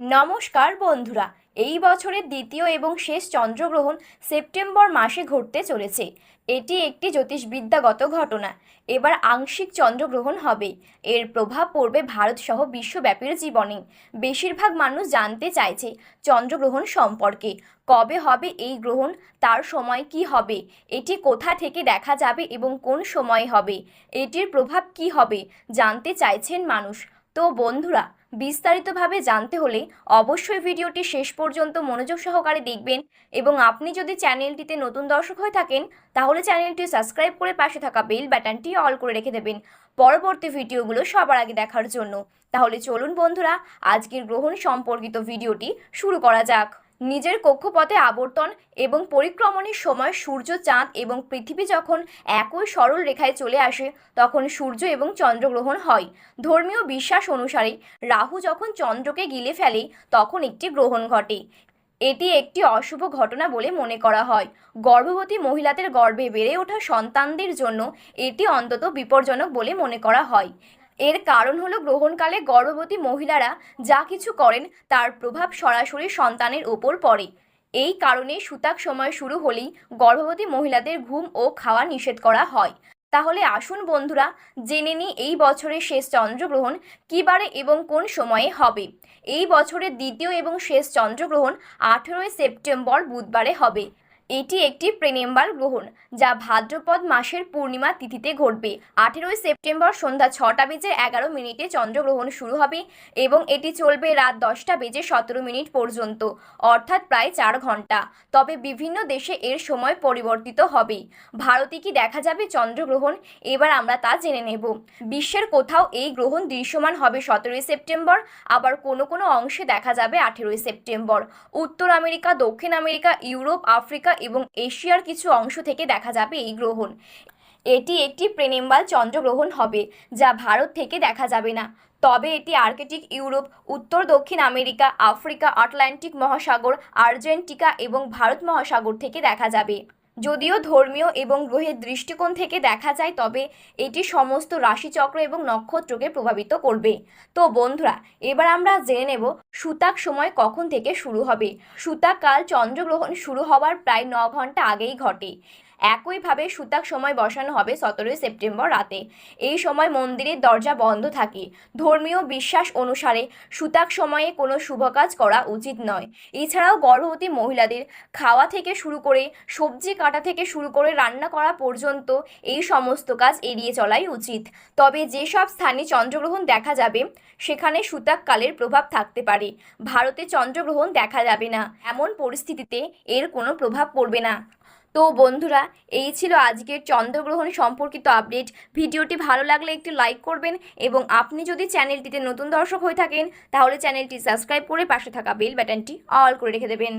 নমস্কার বন্ধুরা। এই বছরের দ্বিতীয় এবং শেষ চন্দ্রগ্রহণ সেপ্টেম্বর মাসে ঘটতে চলেছে। এটি একটি জ্যোতিষবিদ্যাগত ঘটনা। এবার আংশিক চন্দ্রগ্রহণ হবে। এর প্রভাব পড়বে ভারতসহ বিশ্বব্যাপীর জীবনে। বেশিরভাগ মানুষ জানতে চাইছে চন্দ্রগ্রহণ সম্পর্কে। কবে হবে এই গ্রহণ, তার সময় কি হবে, এটি কোথা থেকে দেখা যাবে এবং কোন সময়ে হবে, এটির প্রভাব কি হবে জানতে চাইছেন মানুষ। তো বন্ধুরা, বিস্তারিতভাবে জানতে হলে অবশ্যই ভিডিওটি শেষ পর্যন্ত মনোযোগ সহকারে দেখবেন এবং আপনি যদি চ্যানেলটিতে নতুন দর্শক হয়ে থাকেন তাহলে চ্যানেলটি সাবস্ক্রাইব করে পাশে থাকা বেল বাটনটি অল করে রেখে দেবেন পরবর্তী ভিডিওগুলো সবার আগে দেখার জন্য। তাহলে চলুন বন্ধুরা, আজকের গ্রহণ সম্পর্কিত ভিডিওটি শুরু করা যাক। নিজের কক্ষপথে আবর্তন এবং পরিক্রমণের সময় সূর্য, চাঁদ এবং পৃথিবী যখন একই সরল রেখায় চলে আসে তখন সূর্য এবং চন্দ্রগ্রহণ হয়। ধর্মীয় বিশ্বাস অনুসারে রাহু যখন চন্দ্রকে গিলে ফেলে তখন একটি গ্রহণ ঘটে। এটি একটি অশুভ ঘটনা বলে মনে করা হয়। গর্ভবতী মহিলাদের গর্ভে বেড়ে ওঠা সন্তানদের জন্য এটি অন্তত বিপজ্জনক বলে মনে করা হয়। এর কারণ হলো গ্রহণকালে গর্ভবতী মহিলারা যা কিছু করেন তার প্রভাব সরাসরি সন্তানের ওপর পড়ে। এই কারণে সূতক সময় শুরু হলেই গর্ভবতী মহিলাদের ঘুম ও খাওয়া নিষেধ করা হয়। তাহলে আসুন বন্ধুরা, জেনে নিই এই বছরের শেষ চন্দ্রগ্রহণ কী বারে এবং কোন সময়ে হবে। এই বছরের দ্বিতীয় এবং শেষ চন্দ্রগ্রহণ 18 সেপ্টেম্বর বুধবারে হবে। এটি একটি প্রেনেম্বাল গ্রহণ যা ভাদ্রপদ মাসের পূর্ণিমা তিথিতে ঘটবে। 18 সেপ্টেম্বর সন্ধ্যা 6:11 চন্দ্রগ্রহণ শুরু হবে এবং এটি চলবে রাত 10:17 পর্যন্ত, অর্থাৎ প্রায় 4 ঘন্টা। তবে বিভিন্ন দেশে এর সময় পরিবর্তিত হবে। ভারতে কি দেখা যাবে চন্দ্রগ্রহণ, এবার আমরা তা জেনে নেব। বিশ্বের কোথাও এই গ্রহণ দৃশ্যমান হবে 17 সেপ্টেম্বর, আবার কোনো কোনো অংশে দেখা যাবে 18 সেপ্টেম্বর। উত্তর আমেরিকা, দক্ষিণ আমেরিকা, ইউরোপ, আফ্রিকা এবং এশিয়ার কিছু অংশ থেকে দেখা যাবে এই গ্রহণ। এটি একটি প্রেনেম্বাল চন্দ্রগ্রহণ হবে যা ভারত থেকে দেখা যাবে না, তবে এটি আর্কটিক, ইউরোপ, উত্তর দক্ষিণ আমেরিকা, আফ্রিকা, আটলান্টিক মহাসাগর, আর্জেন্টিকা এবং ভারত মহাসাগর থেকে দেখা যাবে। যদিও ধর্মীয় এবং গ্রহের দৃষ্টিকোণ থেকে দেখা যায়, তবে এটি সমস্ত রাশিচক্র এবং নক্ষত্রকে প্রভাবিত করবে। তো বন্ধুরা, এবার আমরা জেনে নেব সূতক সময় কখন থেকে শুরু হবে। সূতক কাল চন্দ্রগ্রহণ শুরু হওয়ার প্রায় 9 ঘন্টা আগেই ঘটে। একইভাবে সূতক সময় বসানো হবে 17 সেপ্টেম্বর রাতে। এই সময় মন্দিরের দরজা বন্ধ থাকে। ধর্মীয় বিশ্বাস অনুসারে সূতক সময়ে কোনো শুভ কাজ করা উচিত নয়। এছাড়াও গর্ভবতী মহিলাদের খাওয়া থেকে শুরু করে সবজি কাটা থেকে শুরু করে রান্না করা পর্যন্ত এই সমস্ত কাজ এড়িয়ে চলাই উচিত। তবে যেসব স্থানে চন্দ্রগ্রহণ দেখা যাবে সেখানে সূতক কালের প্রভাব থাকতে পারে। ভারতে চন্দ্রগ্রহণ দেখা যাবে না, এমন পরিস্থিতিতে এর কোনো প্রভাব পড়বে না। তো বন্ধুরা, এই ছিল আজকের চন্দ্রগ্রহণ সম্পর্কিত আপডেট। ভিডিওটি ভালো লাগলে একটি লাইক করবেন এবং আপনি যদি চ্যানেলটিতে নতুন দর্শক হয়ে থাকেন তাহলে চ্যানেলটি সাবস্ক্রাইব করে পাশে থাকা বেল বাটনটি অল করে রেখে দেবেন।